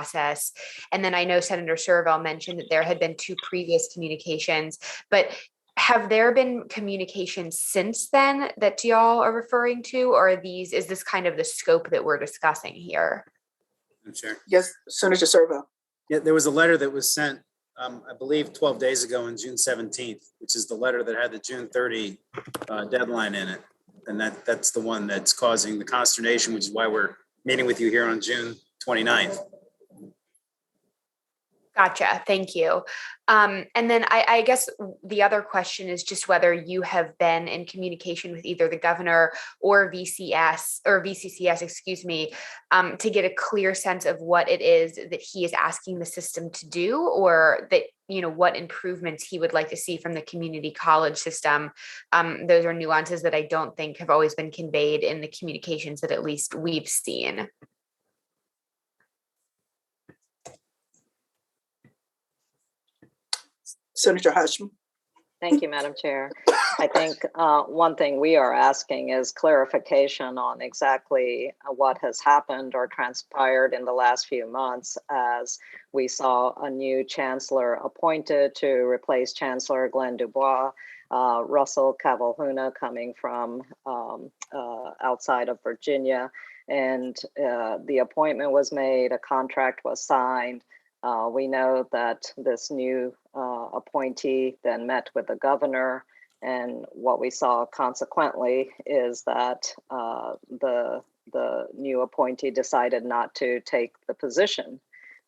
process. And then I know Senator Serval mentioned that there had been 2 previous communications, but have there been communications since then that y'all are referring to, or is this kind of the scope that we're discussing here? Chair. Yes, Senator Serval. Yeah, there was a letter that was sent, I believe 12 days ago on June 17th, which is the letter that had the June 30 deadline in it. And that's the one that's causing the consternation, which is why we're meeting with you here on June 29th. Gotcha. Thank you. And then I guess the other question is just whether you have been in communication with either the governor or VCCS, excuse me, to get a clear sense of what it is that he is asking the system to do, or that, what improvements he would like to see from the community college system. Those are nuances that I don't think have always been conveyed in the communications that at least we've seen. Senator Hashmi. Thank you, Madam Chair. I think one thing we are asking is clarification on exactly what has happened or transpired in the last few months, as we saw a new chancellor appointed to replace Chancellor Glenn Dubois, Russell Cavalhuna coming from outside of Virginia, and the appointment was made, a contract was signed. We know that this new appointee then met with the governor, and what we saw consequently is that the new appointee decided not to take the position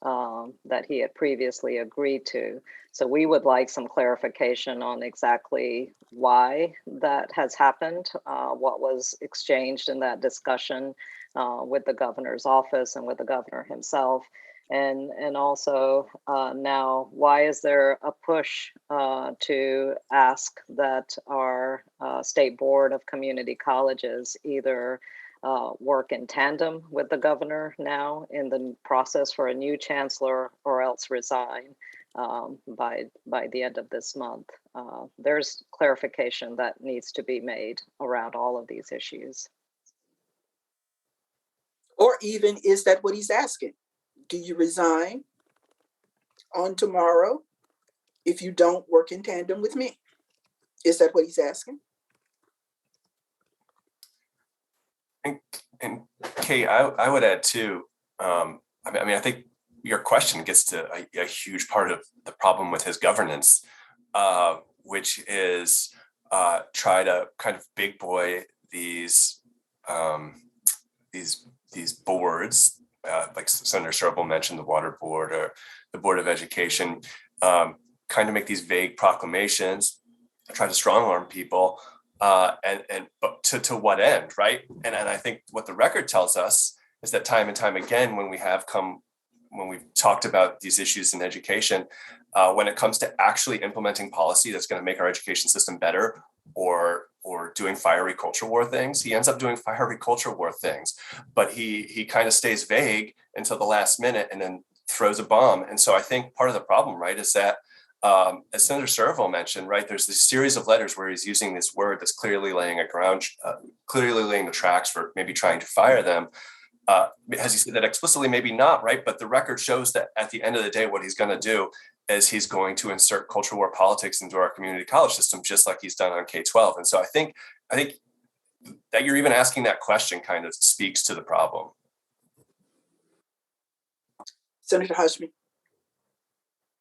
that he had previously agreed to. So we would like some clarification on exactly why that has happened, what was exchanged in that discussion with the governor's office and with the governor himself. And also now, why is there a push to ask that our State Board of Community Colleges either work in tandem with the governor now in the process for a new chancellor, or else resign by the end of this month? There's clarification that needs to be made around all of these issues. Or even, is that what he's asking? Do you resign on tomorrow if you don't work in tandem with me? Is that what he's asking? And Kate, I would add too, I think your question gets to a huge part of the problem with his governance, which is try to kind of big boy these boards, like Senator Serval mentioned, the Water Board or the Board of Education, kind of make these vague proclamations, try to strong arm people, but to what end, right? And I think what the record tells us is that time and time again, when we've talked about these issues in education, when it comes to actually implementing policy that's going to make our education system better, or doing fiery culture war things, he ends up doing fiery culture war things, but he kind of stays vague until the last minute and then throws a bomb. And so I think part of the problem, right, is that as Senator Serval mentioned, right, there's this series of letters where he's using this word that's clearly laying the tracks for maybe trying to fire them. Has he said that explicitly? Maybe not, right? But the record shows that at the end of the day, what he's going to do is he's going to insert culture war politics into our community college system, just like he's done on K-12. And so I think that you're even asking that question kind of speaks to the problem. Senator Hashmi.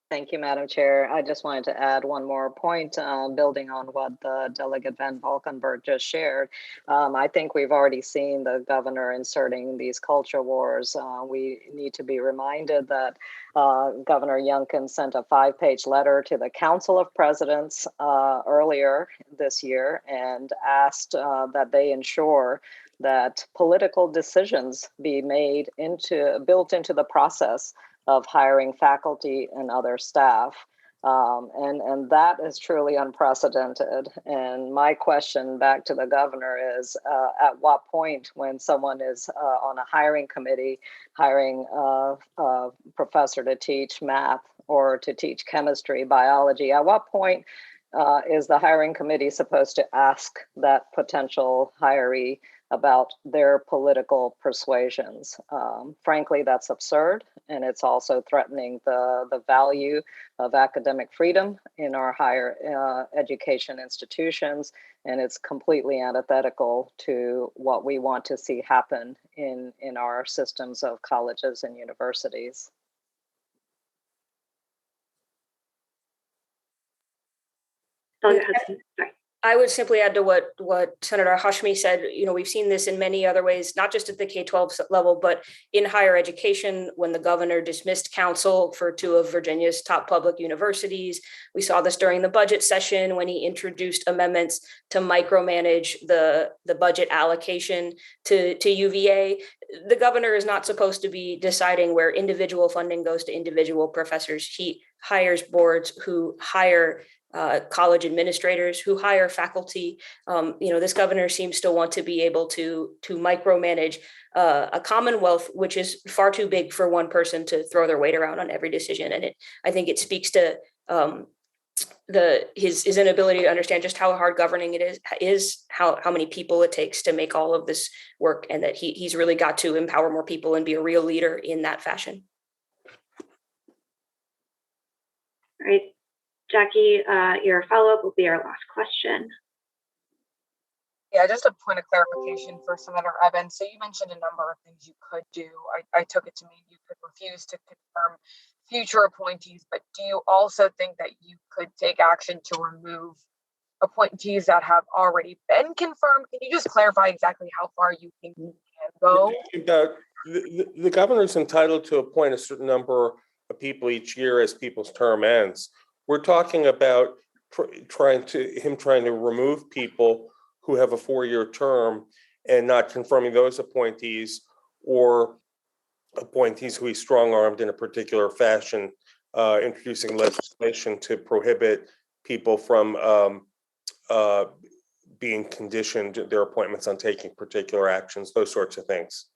Thank you, Madam Chair. I just wanted to add one more point, building on what the Delegate Van Valkenburg just shared. I think we've already seen the governor inserting these culture wars. We need to be reminded that Governor Youngkin sent a 5-page letter to the Council of Presidents earlier this year and asked that they ensure that political decisions be built into the process of hiring faculty and other staff. And that is truly unprecedented. And my question back to the governor is, at what point, when someone is on a hiring committee, hiring a professor to teach math or to teach chemistry, biology, at what point is the hiring committee supposed to ask that potential hiree about their political persuasions. Frankly, that's absurd, and it's also threatening the value of academic freedom in our higher education institutions, and it's completely antithetical to what we want to see happen in our systems of colleges and universities. Sorry. I would simply add to what Senator Hashmi said. You know, we've seen this in many other ways, not just at the K-12 level, but in higher education, when the governor dismissed counsel for two of Virginia's top public universities. We saw this during the budget session when he introduced amendments to micromanage the budget allocation to UVA. The governor is not supposed to be deciding where individual funding goes to individual professors. He hires boards who hire college administrators, who hire faculty. This governor seems to want to be able to micromanage a commonwealth, which is far too big for one person to throw their weight around on every decision. And I think it speaks to his inability to understand just how hard governing it is how many people it takes to make all of this work, and that he's really got to empower more people and be a real leader in that fashion. All right. Jackie, your follow-up will be our last question. Yeah, just a point of clarification for Senator Evans. So you mentioned a number of things you could do. I took it to mean you could refuse to confirm future appointees, but do you also think that you could take action to remove appointees that have already been confirmed? Can you just clarify exactly how far you think you can go? The governor's entitled to appoint a certain number of people each year as people's term ends. We're talking about trying to remove people who have a 4-year term and not confirming those appointees, or appointees who he strong-armed in a particular fashion, introducing legislation to prohibit people from being conditioned their appointments on taking particular actions, those sorts of things.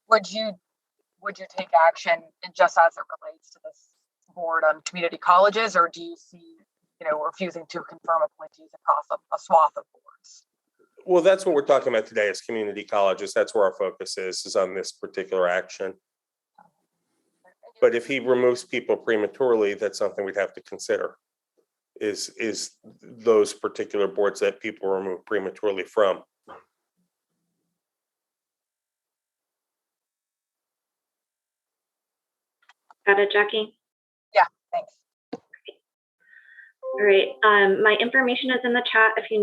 Would you take action just as it relates to this board on community colleges, or do you see, refusing to confirm appointees across a swath of boards? Well, that's what we're talking about today is community colleges. That's where our focus is on this particular action. But if he removes people prematurely, that's something we'd have to consider, is those particular boards that people remove prematurely from. Got it, Jackie? Yeah, thanks. All right. My information is in the chat if you need